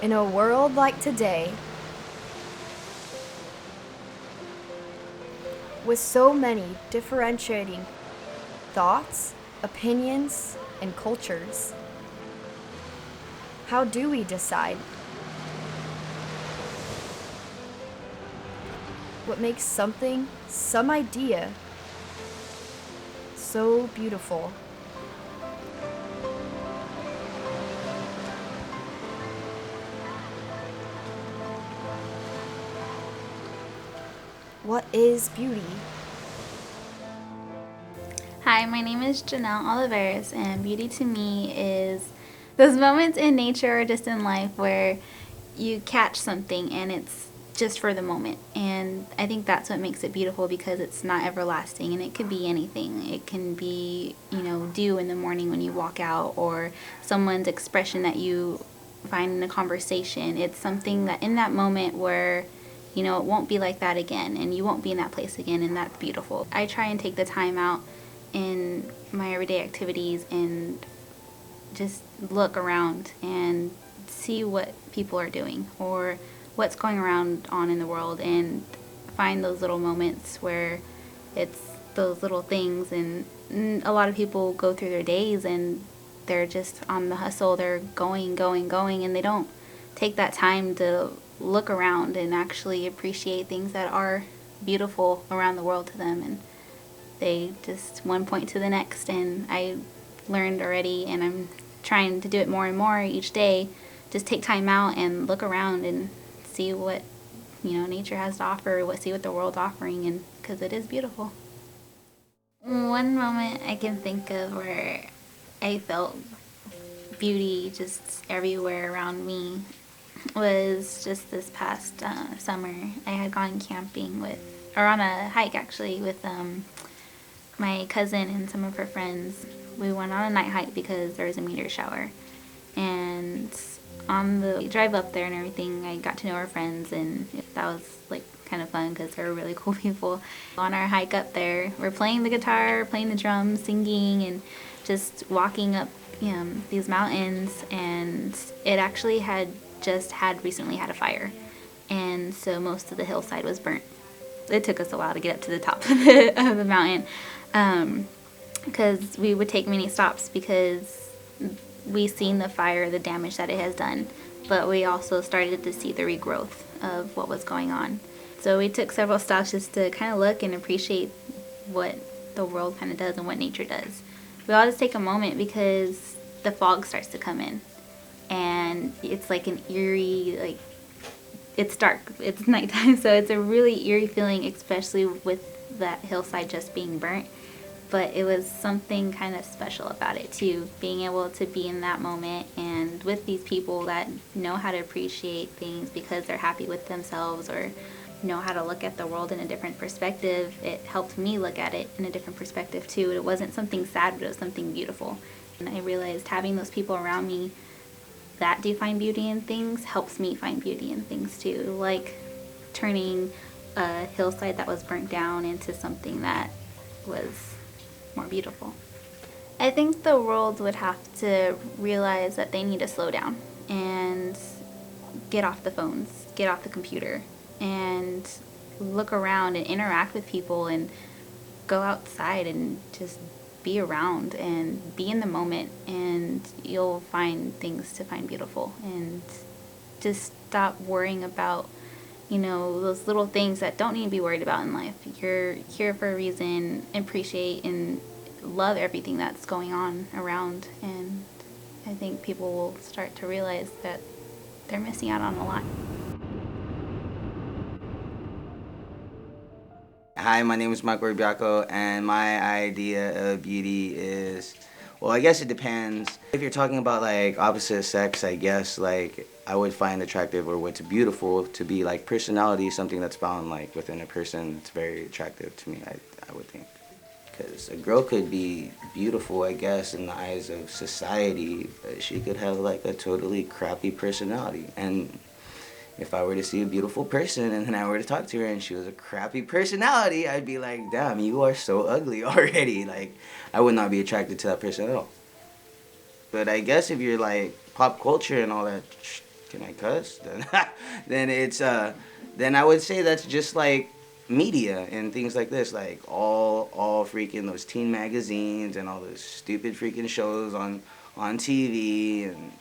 In a world like today, with so many differentiating thoughts, opinions, and cultures, how do we decide what makes something, some idea, so beautiful? What is beauty? Hi, my name is Janelle Oliver, and beauty to me is those moments in nature or just in life where you catch something and it's just for the moment. And I think that's what makes it beautiful, because it's not everlasting, and it could be anything. It can be, dew in the morning when you walk out, or someone's expression that you find in a conversation. It's something that in that moment where it won't be like that again, and you won't be in that place again, and that's beautiful. I try and take the time out in my everyday activities and just look around and see what people are doing or what's going around on in the world, and find those little moments where it's those little things. And a lot of people go through their days and they're just on the hustle. They're going, and they don't take that time to look around and actually appreciate things that are beautiful around the world to them. And they just one point to the next. And I learned already, and I'm trying to do it more and more each day. Just take time out and look around and see what nature has to offer, see what the world's offering, and because it is beautiful. One moment I can think of where I felt beauty just everywhere around me was just this past summer. I had gone camping or on a hike actually, with my cousin and some of her friends. We went on a night hike because there was a meteor shower. And on the drive up there and everything, I got to know our friends, and that was like kind of fun because they were really cool people. On our hike up there, we're playing the guitar, playing the drums, singing, and just walking up these mountains. And it actually had recently had a fire, and so most of the hillside was burnt. It took us a while to get up to the top of the mountain, because we would take many stops, because we seen the fire, the damage that it has done, but we also started to see the regrowth of what was going on. So we took several stops just to kind of look and appreciate what the world kind of does and what nature does. We all just take a moment, because the fog starts to come in, and it's like an eerie, it's dark, it's nighttime, so it's a really eerie feeling, especially with that hillside just being burnt. But it was something kind of special about it too, being able to be in that moment and with these people that know how to appreciate things because they're happy with themselves, or know how to look at the world in a different perspective. It helped me look at it in a different perspective too. It wasn't something sad, but it was something beautiful. And I realized having those people around me that do find beauty in things helps me find beauty in things too, like turning a hillside that was burnt down into something that was more beautiful. I think the world would have to realize that they need to slow down and get off the phones, get off the computer, and look around and interact with people, and go outside and just be around and be in the moment, and you'll find things to find beautiful. And just stop worrying about those little things that don't need to be worried about in life. You're here for a reason. Appreciate and love everything that's going on around, and I think people will start to realize that they're missing out on a lot. Hi, my name is Michael Rubiaco, and my idea of beauty is, well, I guess it depends. If you're talking about like opposite sex, I guess like I would find attractive, or what's beautiful to be like personality, something that's found like within a person. It's very attractive to me, I would think. Because a girl could be beautiful, I guess, in the eyes of society, but she could have like a totally crappy personality. And if I were to see a beautiful person and then I were to talk to her and she was a crappy personality, I'd be like, damn, you are so ugly already. Like, I would not be attracted to that person at all. But I guess if you're like pop culture and all that can I cuss? Then then I would say that's just like media and things like this, like all freaking those teen magazines and all those stupid freaking shows on TV, and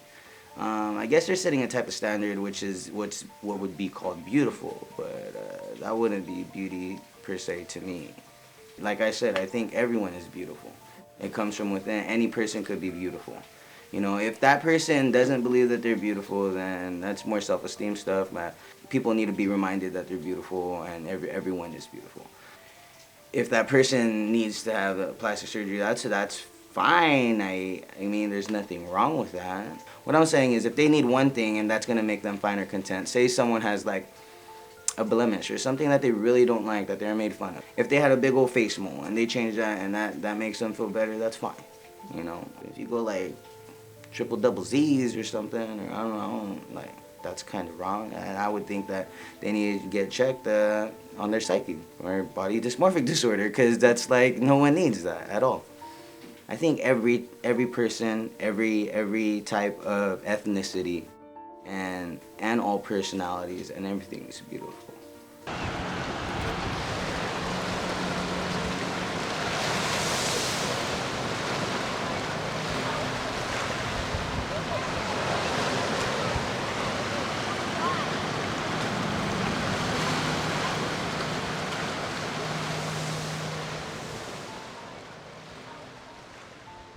I guess they're setting a type of standard which is what would be called beautiful, but that wouldn't be beauty per se to me. Like I said, I think everyone is beautiful. It comes from within. Any person could be beautiful. You know, if that person doesn't believe that they're beautiful, then that's more self-esteem stuff. But people need to be reminded that they're beautiful, and everyone is beautiful. If that person needs to have a plastic surgery, that's fine. I mean, there's nothing wrong with that. What I'm saying is, if they need one thing and that's gonna make them fine or content, say someone has like a blemish or something that they really don't like, that they're made fun of. If they had a big old face mole and they change that and that makes them feel better, that's fine. You know, if you go like triple double Z's or something, or I don't know, like that's kind of wrong. And I would think that they need to get checked on their psyche or body dysmorphic disorder, because that's like, no one needs that at all. I think every person, every type of ethnicity, and all personalities and everything is beautiful.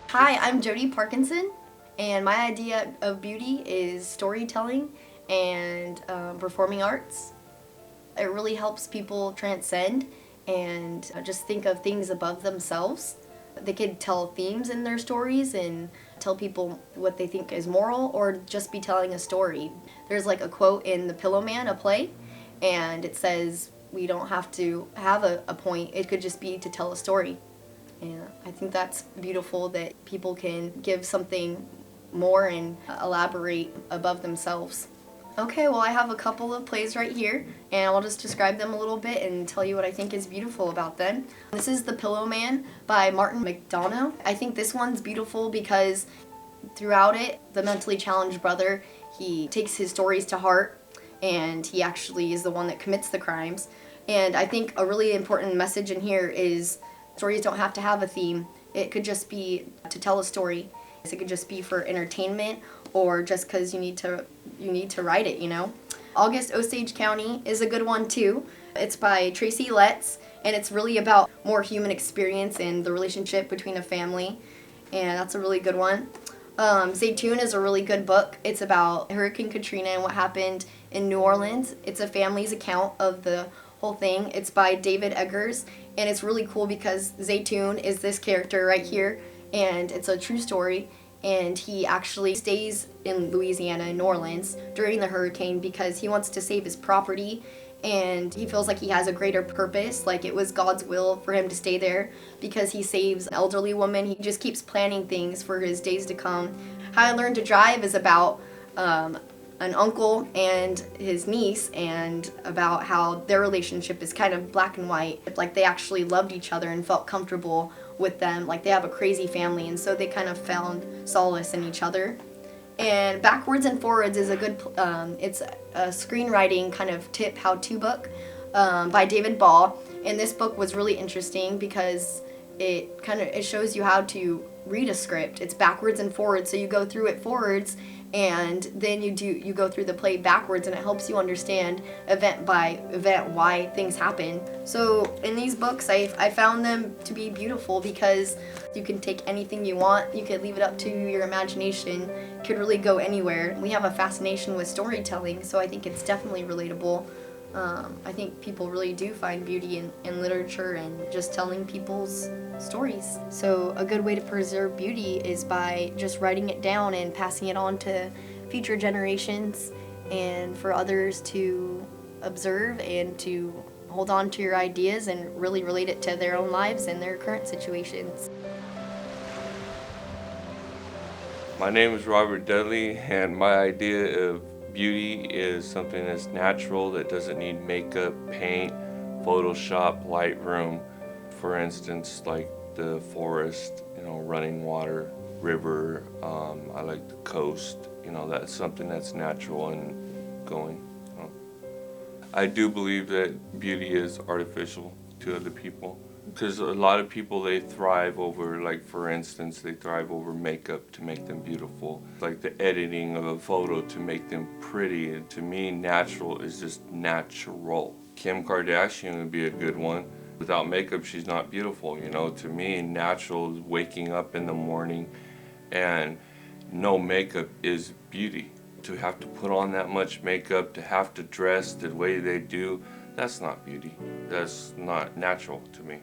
Hi, I'm Jody Parkinson, and my idea of beauty is storytelling and performing arts. It really helps people transcend and just think of things above themselves. They could tell themes in their stories and tell people what they think is moral, or just be telling a story. There's like a quote in The Pillow Man, a play, and it says, we don't have to have a point, it could just be to tell a story. And I think that's beautiful, that people can give something more and elaborate above themselves. Okay, well, I have a couple of plays right here, and I'll just describe them a little bit and tell you what I think is beautiful about them. This is The Pillow Man by Martin McDonough. I think this one's beautiful because throughout it, the mentally challenged brother, he takes his stories to heart, and he actually is the one that commits the crimes. And I think a really important message in here is stories don't have to have a theme. It could just be to tell a story. It could just be for entertainment, or just because you need to write it, you know. August Osage County is a good one too. It's by Tracy Letts, and it's really about more human experience and the relationship between a family, and that's a really good one. Zaytoon is a really good book. It's about Hurricane Katrina and what happened in New Orleans. It's a family's account of the whole thing. It's by David Eggers, and it's really cool because Zaytoon is this character right here, and it's a true story, and he actually stays in Louisiana, in New Orleans, during the hurricane because he wants to save his property, and he feels like he has a greater purpose, like it was God's will for him to stay there because he saves an elderly woman. He just keeps planning things for his days to come. How I Learned to Drive is about an uncle and his niece, and about how their relationship is kind of black and white. Like they actually loved each other and felt comfortable with them. Like they have a crazy family, and so they kind of found solace in each other. And Backwards and Forwards is a good, it's a screenwriting kind of tip how-to book by David Ball. And this book was really interesting because it shows you how to read a script. It's backwards and forwards, so you go through it forwards, and then you go through the play backwards, and it helps you understand event by event why things happen. So in these books, I found them to be beautiful because you can take anything you want, you could leave it up to your imagination, it could really go anywhere. We have a fascination with storytelling, so I think it's definitely relatable. I think people really do find beauty in literature and just telling people's stories. So a good way to preserve beauty is by just writing it down and passing it on to future generations, and for others to observe and to hold on to your ideas and really relate it to their own lives and their current situations. My name is Robert Dudley, and my idea of beauty is something that's natural, that doesn't need makeup, paint, Photoshop, Lightroom. For instance, like the forest, running water, river. I like the coast that's something that's natural and going. I do believe that beauty is artificial to other people, because a lot of people, they thrive over, like, for instance, they thrive over makeup to make them beautiful, like the editing of a photo to make them pretty. And to me, natural is just natural. Kim Kardashian would be a good one. Without makeup, she's not beautiful. To me, natural is waking up in the morning and no makeup is beauty. To have to put on that much makeup, to have to dress the way they do, that's not beauty. That's not natural to me.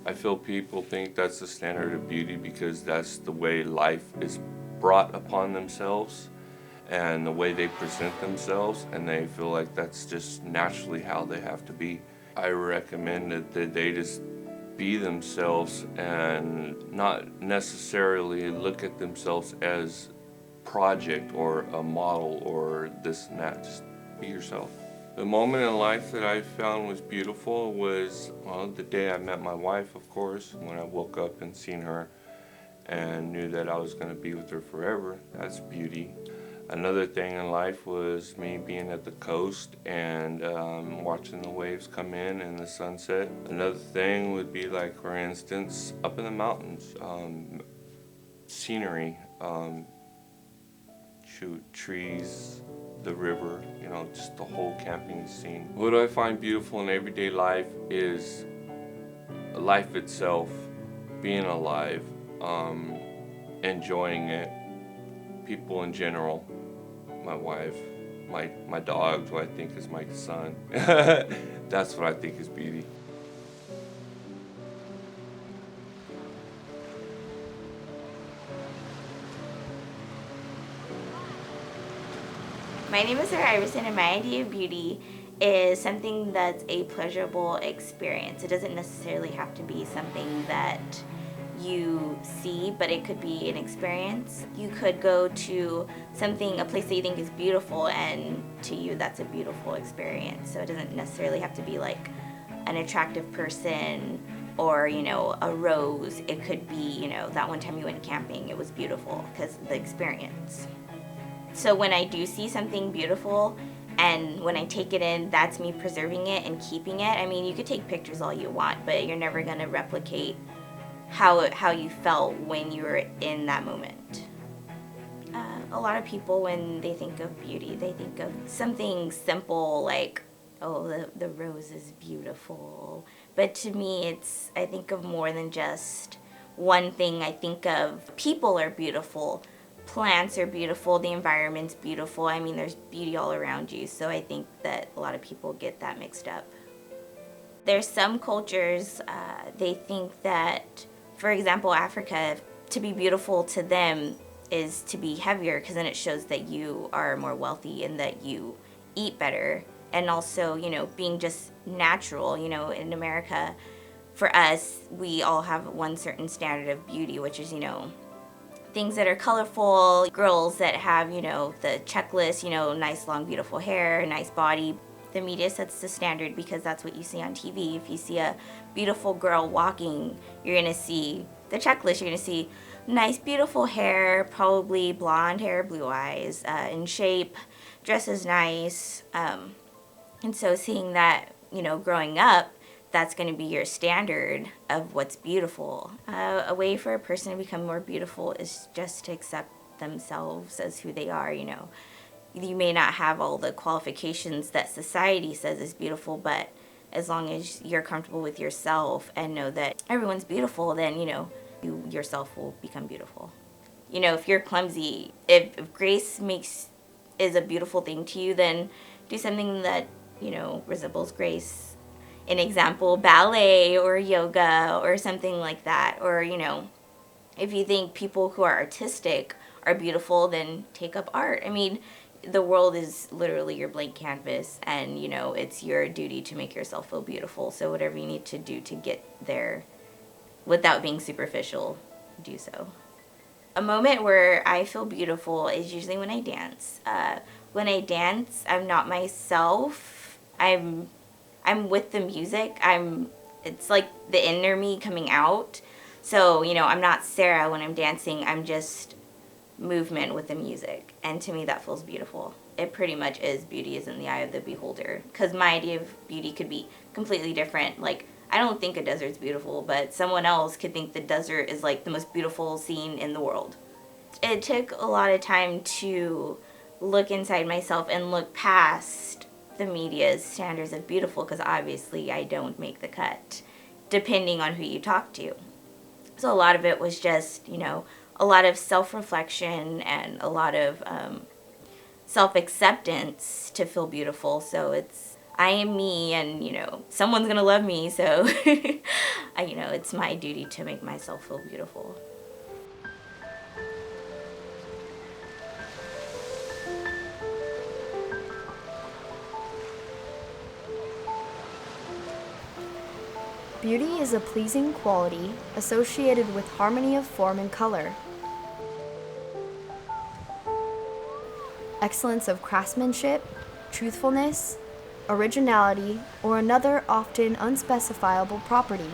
I feel people think that's the standard of beauty because that's the way life is brought upon themselves and the way they present themselves, and they feel like that's just naturally how they have to be. I recommend that they just be themselves and not necessarily look at themselves as project or a model or this and that. Just be yourself. The moment in life that I found was beautiful was, well, the day I met my wife, of course. When I woke up and seen her and knew that I was going to be with her forever. That's beauty. Another thing in life was me being at the coast and watching the waves come in and the sunset. Another thing would be, like, for instance, up in the mountains, scenery, trees, the river, just the whole camping scene. What I find beautiful in everyday life is life itself, being alive, enjoying it, people in general, my wife, my dog, who I think is my son. That's what I think is beauty. My name is Uriel Iverson, and my idea of beauty is something that's a pleasurable experience. It doesn't necessarily have to be something that you see, but it could be an experience. You could go to a place that you think is beautiful, and to you that's a beautiful experience. So it doesn't necessarily have to be like an attractive person or, a rose. It could be, that one time you went camping, it was beautiful because of the experience. So when I do see something beautiful and when I take it in, that's me preserving it and keeping it. I mean, you could take pictures all you want, but you're never going to replicate how you felt when you were in that moment. A lot of people, when they think of beauty, they think of something simple like, oh, the rose is beautiful. But to me, I think of more than just one thing. I think of people are beautiful. Plants are beautiful, the environment's beautiful. I mean, there's beauty all around you, so I think that a lot of people get that mixed up. There's some cultures, they think that, for example, Africa, to be beautiful to them is to be heavier, because then it shows that you are more wealthy and that you eat better. And also, being just natural, in America, for us, we all have one certain standard of beauty, which is, things that are colorful, girls that have, the checklist, nice, long, beautiful hair, nice body. The media sets the standard because that's what you see on TV. If you see a beautiful girl walking, you're going to see the checklist. You're going to see nice, beautiful hair, probably blonde hair, blue eyes, in shape, dresses nice. And so seeing that, growing up, that's going to be your standard of what's beautiful. A way for a person to become more beautiful is just to accept themselves as who they are. You may not have all the qualifications that society says is beautiful, but as long as you're comfortable with yourself and know that everyone's beautiful, then, you yourself will become beautiful. If you're clumsy, if grace is a beautiful thing to you, then do something that, resembles grace. An example, ballet or yoga or something like that. Or, if you think people who are artistic are beautiful, then take up art. I mean, the world is literally your blank canvas, and, it's your duty to make yourself feel beautiful. So whatever you need to do to get there without being superficial, do so. A moment where I feel beautiful is usually when I dance. When I dance, I'm not myself. I'm with the music. It's like the inner me coming out. So, I'm not Sarah when I'm dancing. I'm just movement with the music. And to me, that feels beautiful. It pretty much is beauty is in the eye of the beholder. Because my idea of beauty could be completely different. Like, I don't think a desert's beautiful, but someone else could think the desert is like the most beautiful scene in the world. It took a lot of time to look inside myself and look past the media's standards of beautiful, because obviously I don't make the cut, depending on who you talk to. So a lot of it was just, a lot of self-reflection and a lot of self-acceptance to feel beautiful. So I am me, and, someone's going to love me. So, it's my duty to make myself feel beautiful. Beauty is a pleasing quality associated with harmony of form and color, excellence of craftsmanship, truthfulness, originality, or another often unspecifiable property.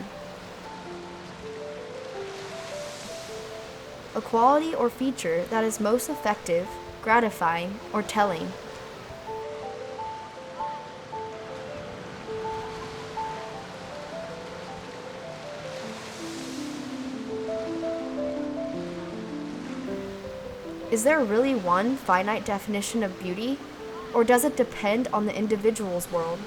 A quality or feature that is most effective, gratifying, or telling. Is there really one finite definition of beauty, or does it depend on the individual's world?